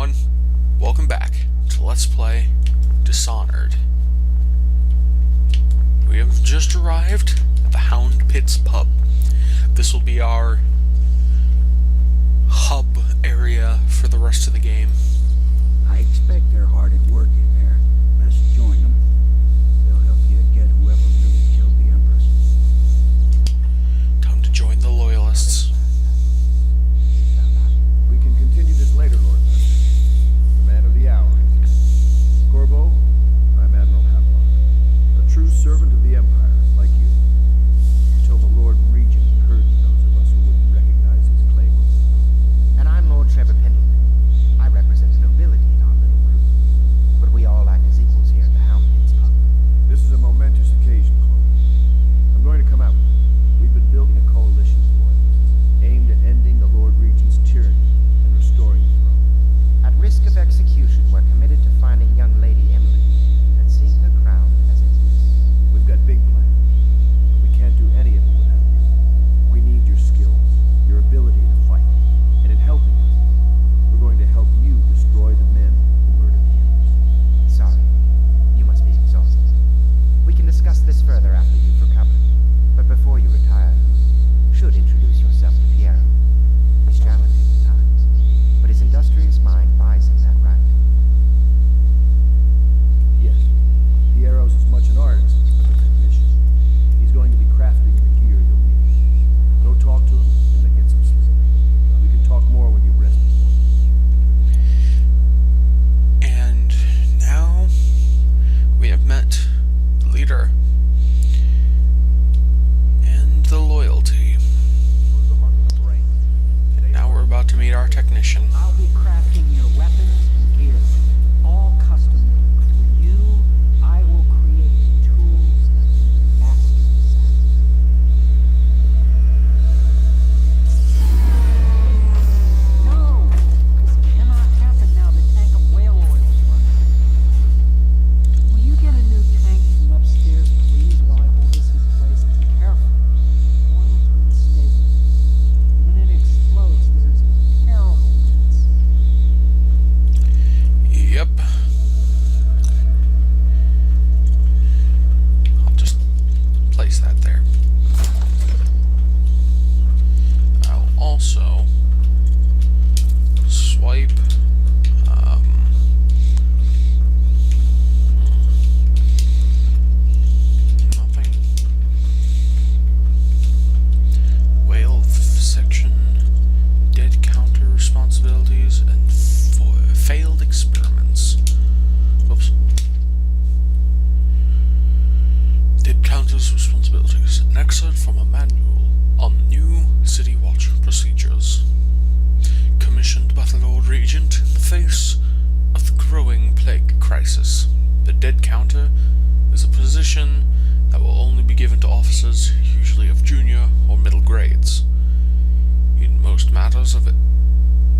everyone, welcome back to Let's Play Dishonored. We have just arrived at the Hound Pit's pub. This will be our hub area for the rest of the game. I expect they're hard at work in there. Let's join them. They'll help you get whoever really killed the Empress. Time to join the Loyalists. We can continue this later, Lord Master. The man of the hour. Corvo, I'm Admiral Havelock. A true servant of the Empire, like you. Until the Lord Regent purged those of us who wouldn't recognize his claim. And I'm Lord Trevor Pendleton. I represent the nobility in our little group. But we all act as equals here at the Hound Pit's pub. This is a momentous occasion, Corvo. I'm going to come out. We've been building a coalition of loyalists, aimed at ending the Lord Regent's tyranny and restoring the throne. At risk of execution, we're committed to finding young Lady Emily and seeing her crowned as Empress. We've got big plans, but we can't do any of it without you. We need your skills, your ability to fight, and in helping us, we're going to help you destroy the men who murdered the Empress. Sorry, you must be exhausted. We can discuss this further after you've recovered. But before you retire, you should introduce yourself to Pierrot. He's challenging at times, but his industrious mind buys him that right. Yes, Pierrot's as much an artist as a technician. He's going to be crafting the gear you'll need. Go talk to him and then get some sleep. We can talk more when you've rested. And now we have met the leader and the loyalty. And now we're about to meet our technician. I'll be crafting your weapons and gear, all custom made. For you, I will create tools that master No! This cannot happen now the tank of whale oil is running. Will you get a new tank from upstairs, please, while I hold this in place? Be careful. Oil's unstable. When it explodes, there's terrible chance. Yep. I'll just place that there. I'll also swipe nothing. Whale section, dead counter responsibilities, and failed experiments. Oops. Dead counters responsibilities. An excerpt from a manual on new City Watch procedures. Commissioned by the Lord Regent in the face of the growing plague crisis. The dead counter is a position that will only be given to officers, usually of junior or middle grades. In most matters of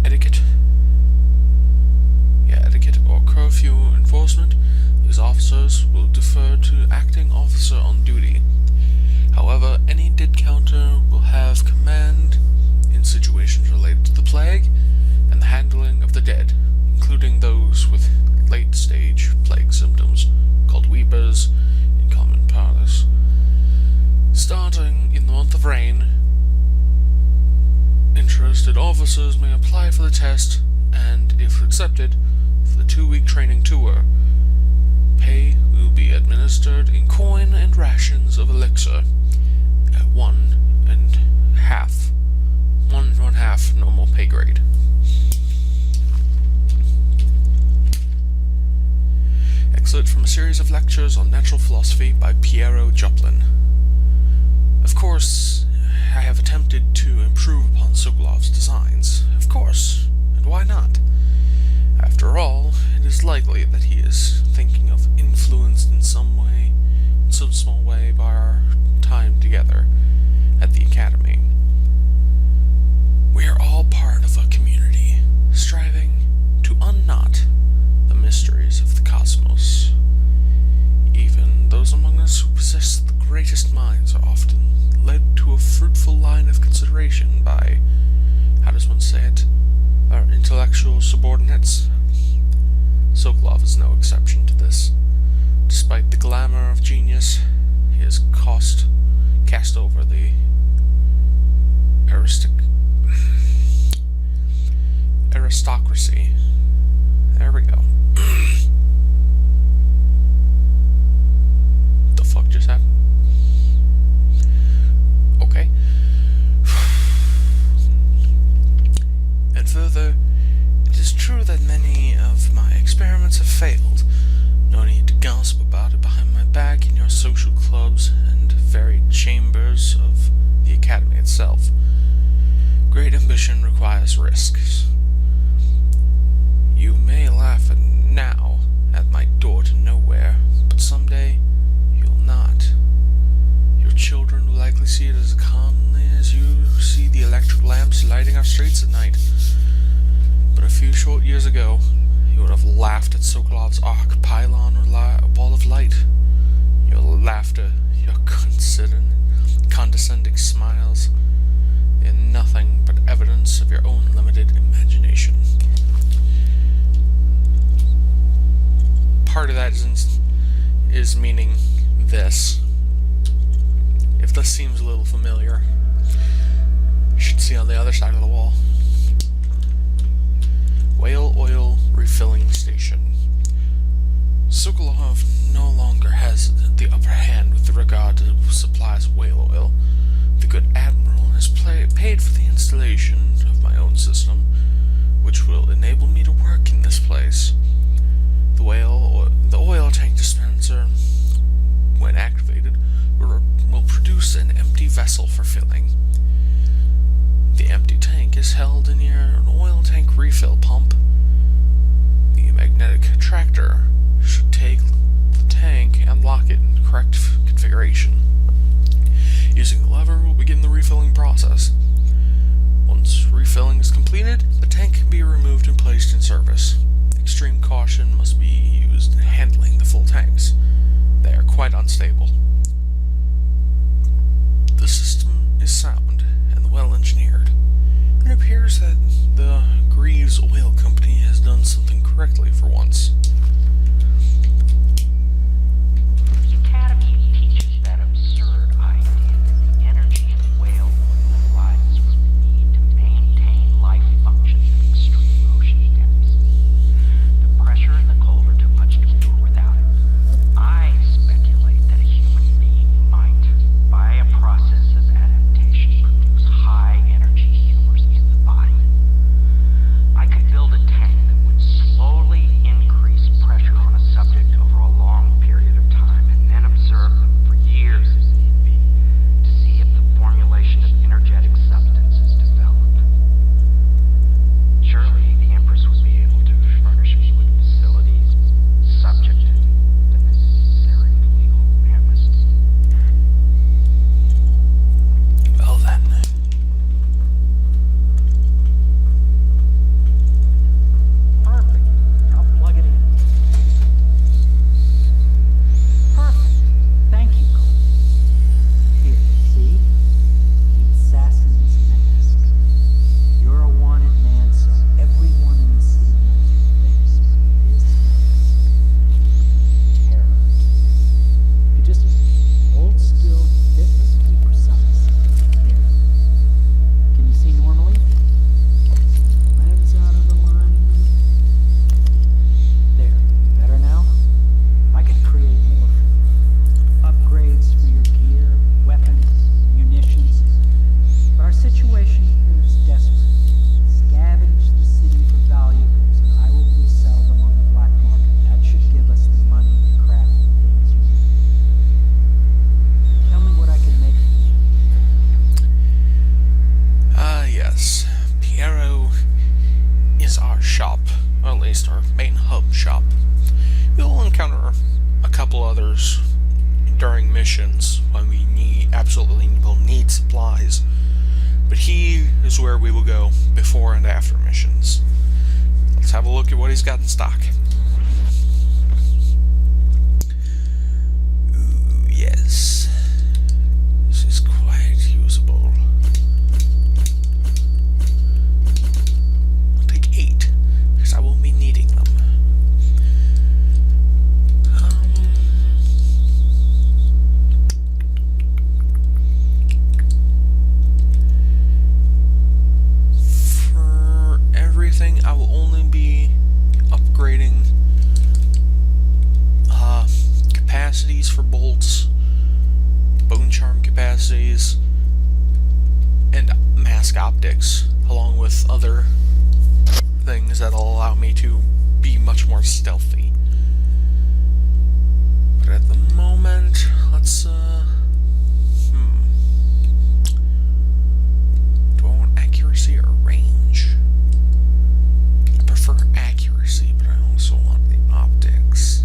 etiquette or curfew enforcement, these officers will defer to acting officer on duty. However, any dead counter will have command in situations related to the plague and the handling of the dead, including those with late-stage plague symptoms, called weepers in common parlance. Starting in the month of rain, interested officers may apply for the test and, if accepted, for the 2-week training tour. Pay will be administered in coin and rations of elixir at 1.5 normal pay grade. Excerpt from a series of lectures on natural philosophy by Pierrot. Of course, I have attempted to improve upon Sokolov's designs. Of course, and why not? After all, it is likely that he is thinking of influenced in some way, in some small way, by our time together at the Academy. We are all part of a community, striving to unknot the mysteries of the cosmos. Even those among us who possess the greatest minds are often led to a fruitful line of consideration by, how does one say it, our intellectual subordinates. Sokolov is no exception to this. Despite the glamour of genius, he is cast over the aristocracy. There we go. The fuck just happened? Okay. And further, it is true that many of my experiments have failed. No need to gossip about it behind my back in your social clubs and varied chambers of the academy itself. Great ambition requires risks. You may laugh now at my door to nowhere, but someday you'll not. Your children will likely see it as calmly as you see the electric lamps lighting our streets at night. But a few short years ago, you would have laughed at Sokolov's arc, pylon, or wall of light. Your laughter, your condescending smiles, they are nothing but evidence of your own limited imagination. Part of that is meaning this. If this seems a little familiar, you should see on the other side of the wall. Whale Oil Refilling Station. Sokolov no longer has the upper hand with regard to supplies of whale oil. The good admiral has paid for the installation of my own system, which will enable me to work in this place. The oil tank dispenser, when activated, will produce an empty vessel for filling. The empty tank is held near an oil tank refill pump. The magnetic attractor should take the tank and lock it in correct configuration. Using the lever, we'll begin the refilling process. Once refilling is completed, the tank can be removed and placed in service. Extreme caution must be used in handling the full tanks. They are quite unstable. The system is sound and well engineered. It appears that the Greaves Oil Company has done something correctly for once. The Academy teaches that absurd idea that the energy in whale oil arises from the need to maintain life functions at extreme ocean depths. The pressure and the cold are too much to endure without it. I speculate that a human being might, by a process of adaptation, produce high energy humors in the body. I could build a tank that would slowly increase pressure on a subject over a long period of time and then observe them for years if need be to see if the formulation of energetic substance is developed. Surely the Empress would be able to furnish me with facilities subject to the necessary legal amnesty. Well then. Perfect. I'll plug it in. Perfect. Thank you, Cole. Here, see? The assassin's mask. You're a wanted man, so everyone in the city knows your face. But this mask, terror. You just hold still, deliciously precise. There. Can you see normally? Lens out of alignment. There. Better now? I could create more for you. Upgrades for your gear, weapons, munitions. But our situation here is desperate. Scavenge the city for valuables, and I will resell them on the black market. That should give us the money to craft the things you need. Tell me what I can make for you. Yes. Pierrot is our shop, or at least our main hub shop. You'll encounter a couple others during missions when we absolutely will need supplies, but he is where we will go before and after missions. Let's have a look at what he's got in stock. Ooh, yes. This is quite usable. I'll take 8. everything, I will only be upgrading capacities for bolts, bone charm capacities, and mask optics, along with other things that'll allow me to be much more stealthy. But at the moment, let's, do I want accuracy or range? I prefer accuracy, but I also want the optics.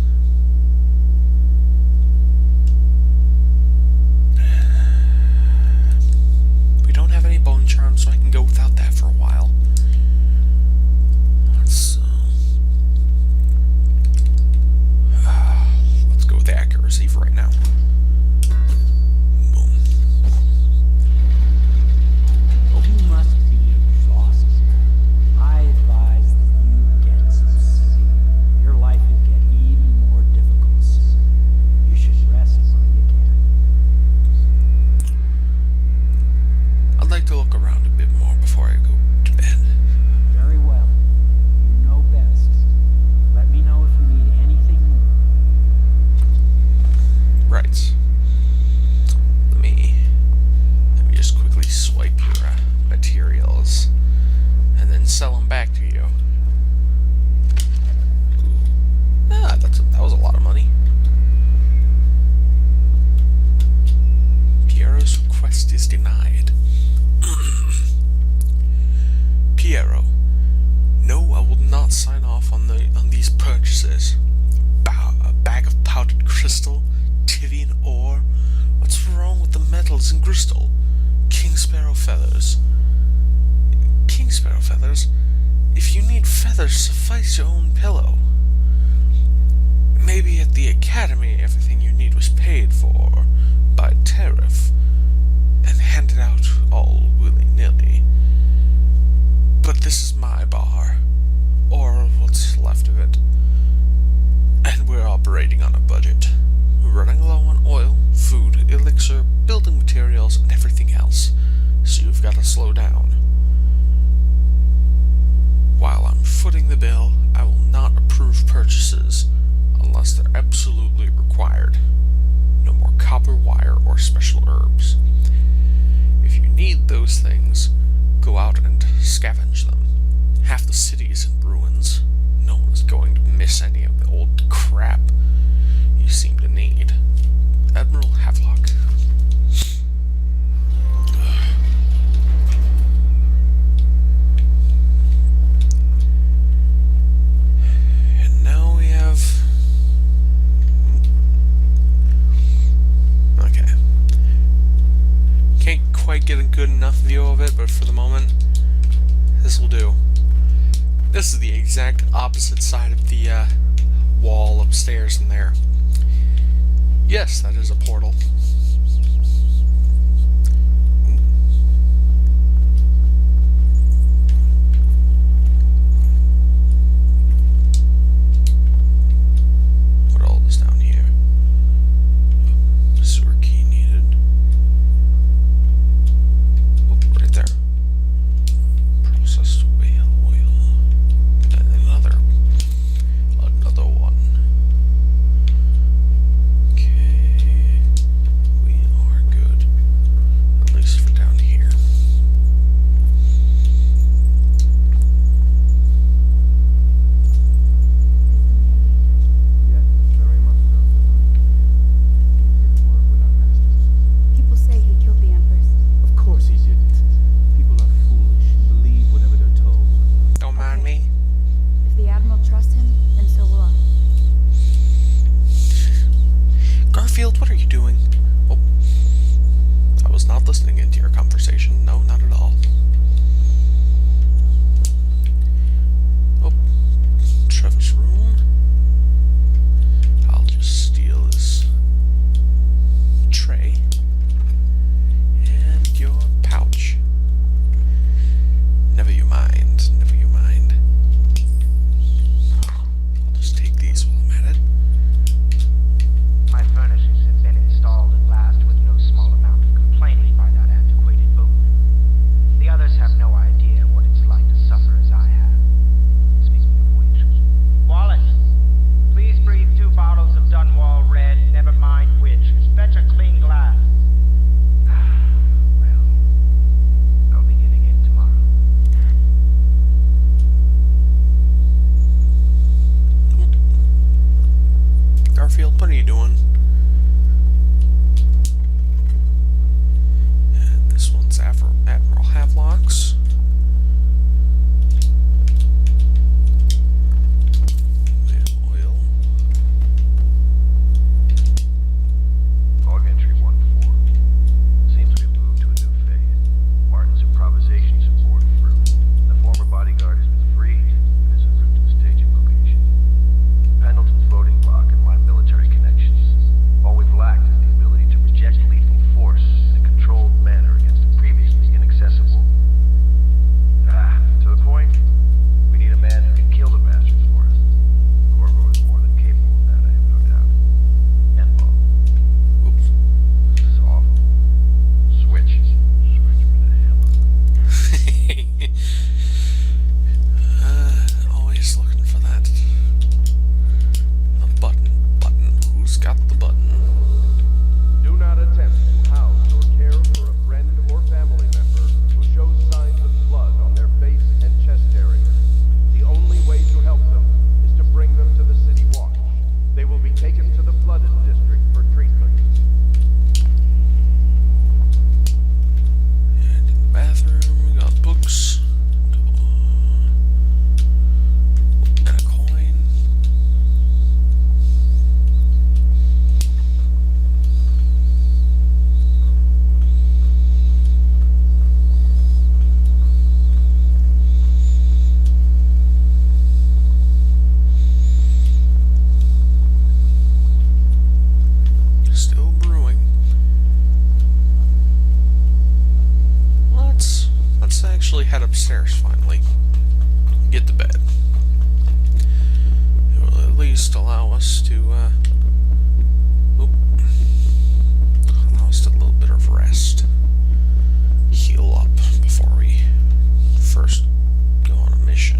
We don't have any bone charms, so I can go without that for a while. Let's go with accuracy for right now. Boom. You must be exhausted. I advise that you get some sleep. Your life will get even more difficult soon. You should rest while you can. I'd like to look around a bit more before I go to bed. Very well. You know best. Let me know if you need anything more. Right. Let me just quickly swipe your materials and then sell them back to you. Ah, that was a lot of money. Pierrot's request is denied. Pierrot, no, I will not sign off on these purchases. A bag of powdered crystal, Tivian ore. What's wrong with the metals and crystal? King Sparrow feathers. King Sparrow feathers? If you need feathers, suffice your own pillow. Maybe at the academy everything you need was paid for by tariff and handed out all willy-nilly. But this is my bar, or what's left of it, and we're operating on a budget. We're running low on oil, food, elixir, building materials, and everything else, so you've got to slow down. While I'm footing the bill, I will not approve purchases unless they're absolutely required. No more copper wire or special herbs. If you need those things, go out and scavenge them. Half the city is in ruins. No one is going to miss any of the old crap you seem to need. Admiral Havelock. And now we have... Okay. Can't quite get a good enough view of it, but for the moment, this will do. This is the exact opposite side of the wall upstairs in there. Yes, that is a portal. What all is down here? Sewer key needed. Oh, right there. Processed whale oil. And another one. Okay. What are you doing? And this one's Admiral Havelock's. Oil. Log entry 1-4. Seems we've moved to a new phase. Martin's improvisations have borne fruit. The former bodyguard has been freed and is en route to the staging location. Pendleton's voting block and my military connections. All we've lacked is the ability to project lethal force in a controlled manner against a previously inaccessible... to the point, we need a man who can kill the bastards for us. Corvo is more than capable of that, I have no doubt. And Bob. Oops. Soft. Switch. Switch with a hammer. Always looking for that. A button. Who's got the button? Do not attempt to house or care for a friend or family member who shows signs of blood on their face and chest area. The only way to help them is to bring them to the city watch. They will be taken to the flooded district for treatment. And in the bathroom, we got books. And a coin. Still brewing. Let's actually head upstairs finally. Get to bed. It will at least allow us to allow us a little bit of rest. Heal up before we first go on a mission.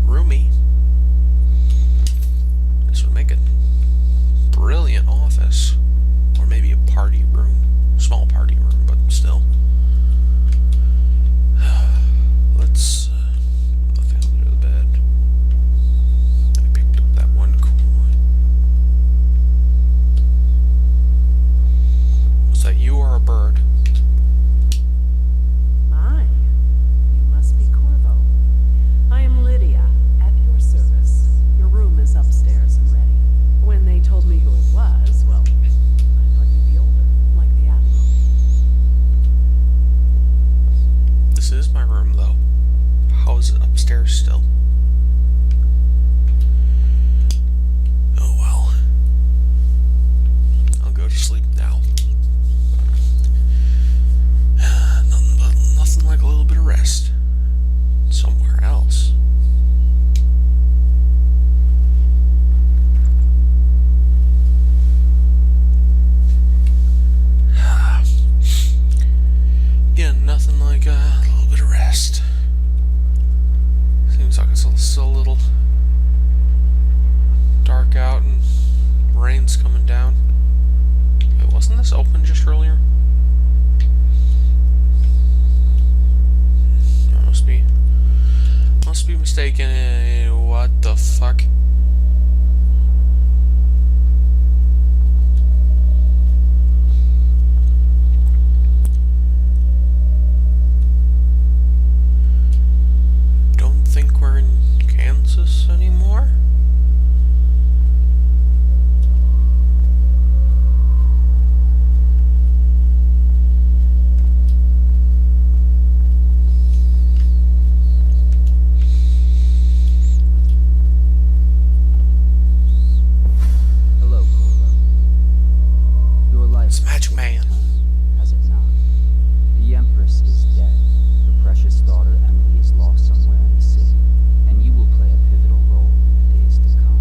Roomy. This would make a brilliant office. Or maybe a party room. Small party room, but still. Let's nothing under the bed. I picked up that one coin. Was that you or a bird? My, you must be Corvo. I am Lydia, at your service. Your room is upstairs and ready. When they told me who it was, well, I thought you'd be older, like the Admiral. This is my room, though. How is it upstairs still? Oh well. I'll go to sleep now. Nothing like a little bit of rest. Somewhere else. Again, nothing like a little bit of rest. Seems like it's still a little dark out and rain's coming down. Wait, wasn't this open just earlier? I must be mistaken. What the fuck? Don't think we're in Kansas anymore? Hello, Corvo. Your life It's Magic Man. has it not? The Empress is dead. Her precious daughter Emily is lost somewhere in the city, and you will play a pivotal role in the days to come.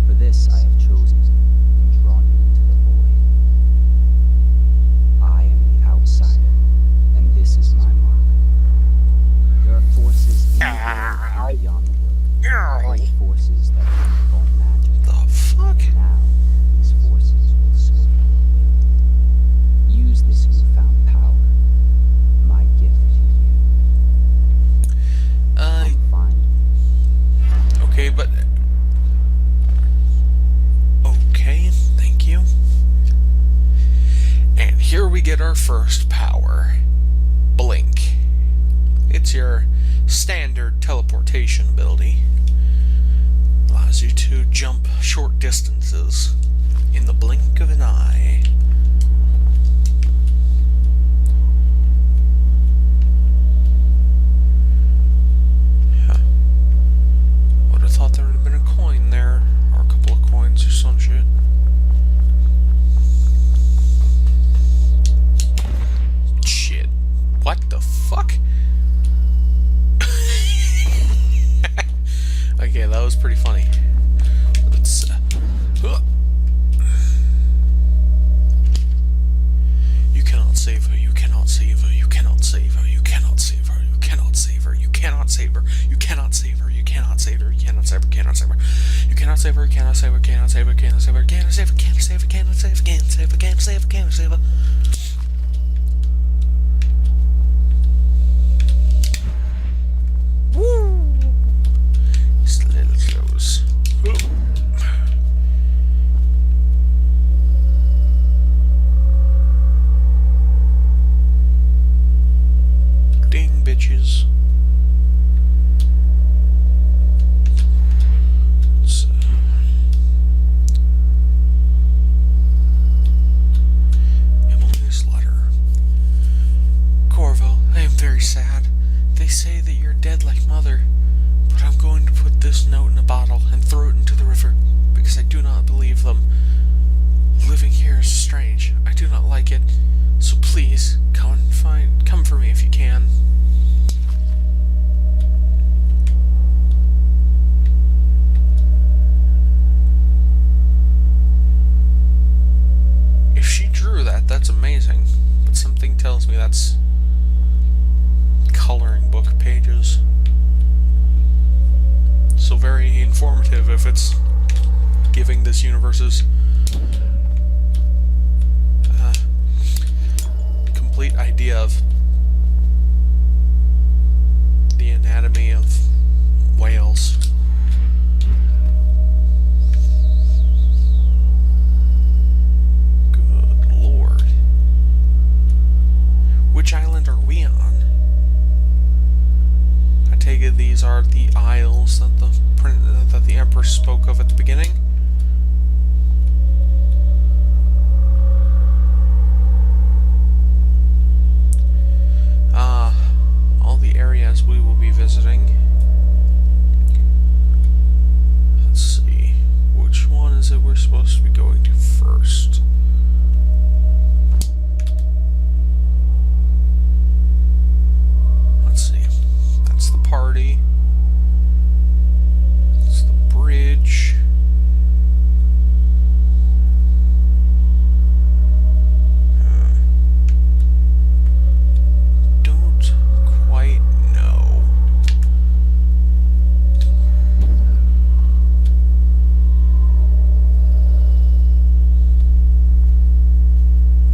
For this I have chosen and drawn you into the void. I am the outsider, and this is my mark. There are forces in the world and beyond the world. Great forces that control magic. The fuck? Now, these forces will serve your will. Use this newfound power, my gift to you. Come find me. Okay, but... Okay, thank you. And here we get our first power. Blink. It's your standard teleportation ability. Allows you to jump short distances in the blink of an eye. Huh. Would have thought there would have been a coin there, or a couple of coins or some shit. Shit. What the fuck? Okay, that was pretty funny. Let's, You cannot save her, you cannot save her, you cannot save her, you cannot save her, you cannot save her, you cannot save her, you cannot save her, you cannot save her, you cannot save her, cannot save her, you cannot save her, cannot save her, cannot save her, cannot save her, cannot save her, cannot save her, cannot save her, cannot save her, cannot save her, cannot save her. Woo! Just a little close. Ding, bitches. So, Emily's letter. Corvo, I am very sad. They say that you're dead like Mother, but I'm going to put this note in a bottle and throw it into the river, because I do not believe them. Living here is strange. I do not like it. So please, come for me if you can. If she drew that, that's amazing. But something tells me that's coloring book pages. So very informative if it's giving this universe's complete idea of the anatomy of whales. Good Lord. Which island are we on? I take it these are the isles that the Empress spoke of at the beginning. All the areas we will be visiting. Let's see, which one is it we're supposed to be going to first? Let's see, that's the party. It's the bridge. Don't quite know.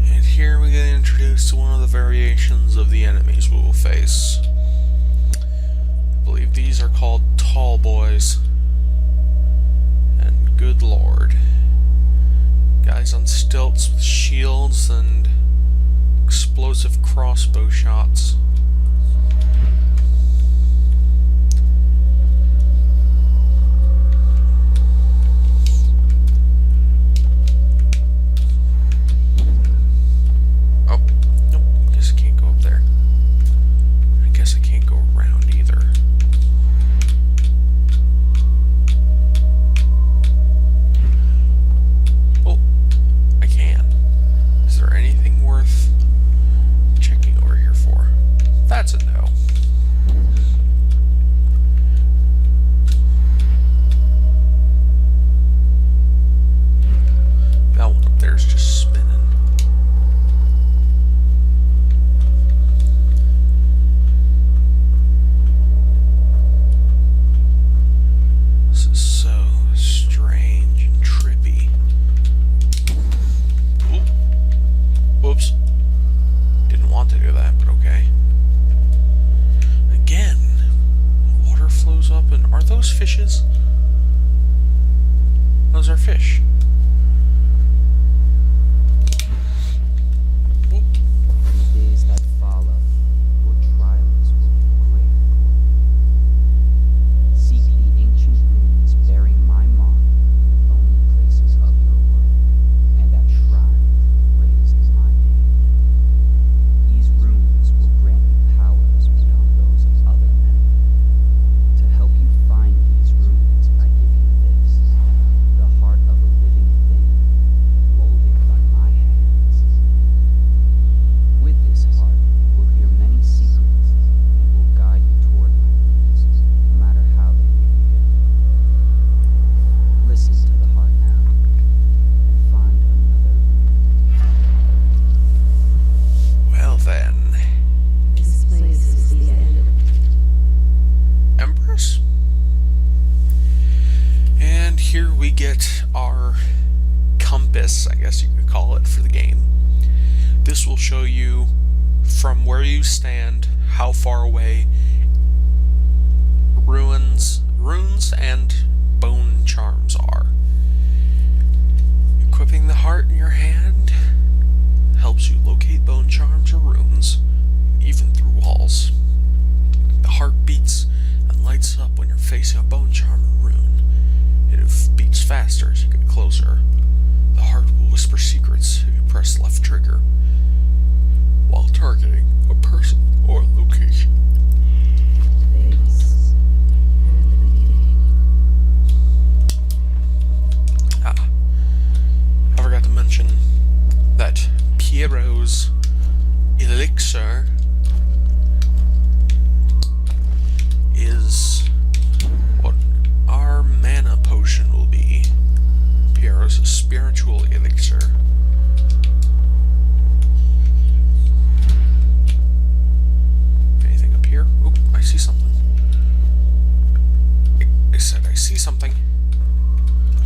And here we get introduced to one of the variations of the enemies we will face. I believe these are called tall boys. And good Lord. Guys on stilts with shields and explosive crossbow shots. Oh, nope, I guess I can't go up there. I guess I can't go around either. Oh, I can. Is there anything worth checking over here for? happen? Are those fishes? Those are fish. Whoop. In the days that follow, your trials will be great. Seek the ancient runes bearing my mark in the lonely places of your world, and at shrines raised in my name. These runes will grant you powers beyond those of other men. To help you find these runes, I give you this, the heart of a living thing, molded by my hands. With this heart, you will hear many secrets, and will guide you toward my runes, no matter how they may be hidden. Listen to the heart now, and find another rune. Well then, This place is the end of Empress? And here we get our compass, I guess you could call it, for the game. This will show you from where you stand how far away runes and bone charms are. Equipping the heart in your hand helps you locate bone charms or runes, even through walls. The heart beats and lights up when you're facing a bone charm or rune. It beats faster as you get closer. The heart will whisper secrets if you press left trigger while targeting a person or location. things. And the beginning. I forgot to mention that Pierrot's elixir is what our mana potion will be. Pierrot's spiritual elixir. Anything up here? Oop, I see something. I said I see something.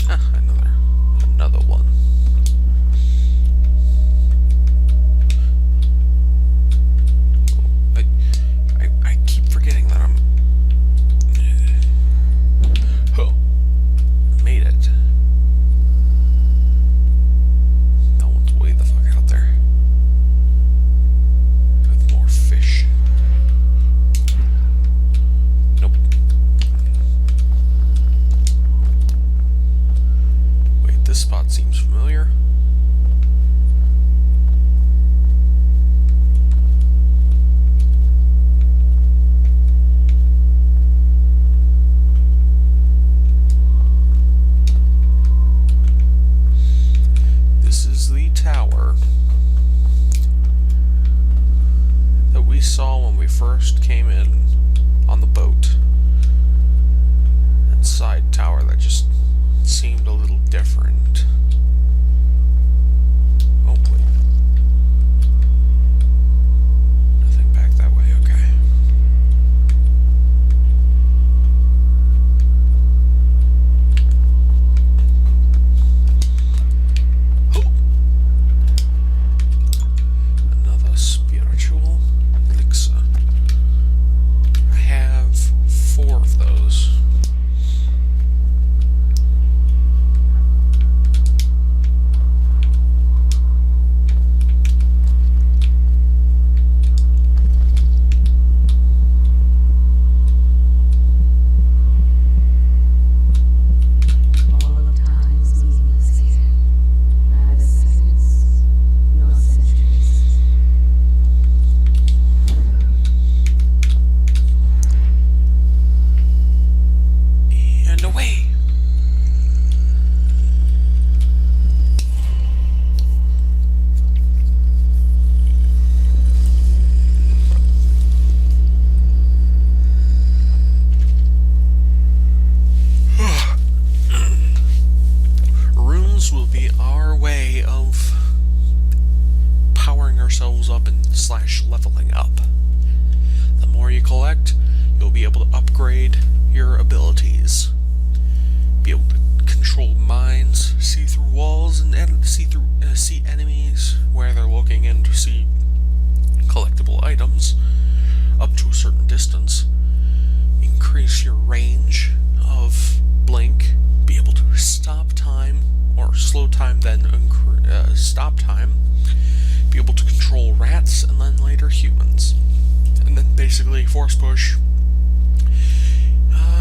Ah, another one. I keep forgetting that I'm... Oh, made it. No one's way the fuck out there. With more fish. Nope. Wait, this spot seems familiar. This is the tower that we saw when we first came in on the boat. That side tower that just seemed a little different. Oh, wait. Nothing back that way, okay. Oh! Another spiritual elixir. I have 4 of those. All of time's meaningless here. Neither seconds nor centuries. And away! Runes will be our way of powering ourselves up and / leveling up. The more you collect, you'll be able to upgrade your abilities. Be able to control minds, see through walls, and see enemies where they're looking, and to see collectible items up to a certain distance. increase your range of blink, be able to stop time, or slow time, then stop time, be able to control rats, and then later humans. And then basically force push,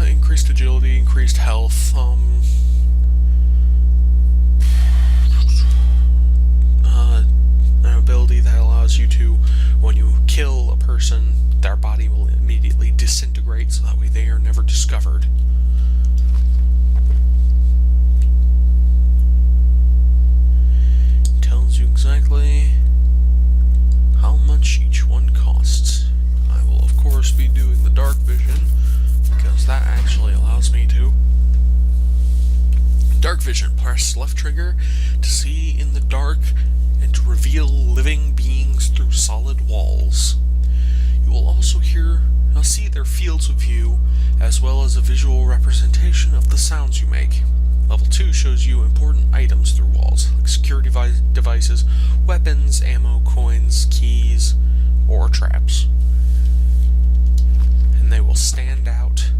increased agility, increased health, an ability that allows you to, when you kill a person, their body will immediately disintegrate, so that way they are never discovered. Tells you exactly how much each one costs. I will of course be doing the dark vision, because that actually allows me to. Dark vision, press left trigger to see in the dark and to reveal living beings through solid walls. You will also see their fields of view, as well as a visual representation of the sounds you make. Level 2 shows you important items through walls, like security devices, weapons, ammo, coins, keys, or traps. And they will stand out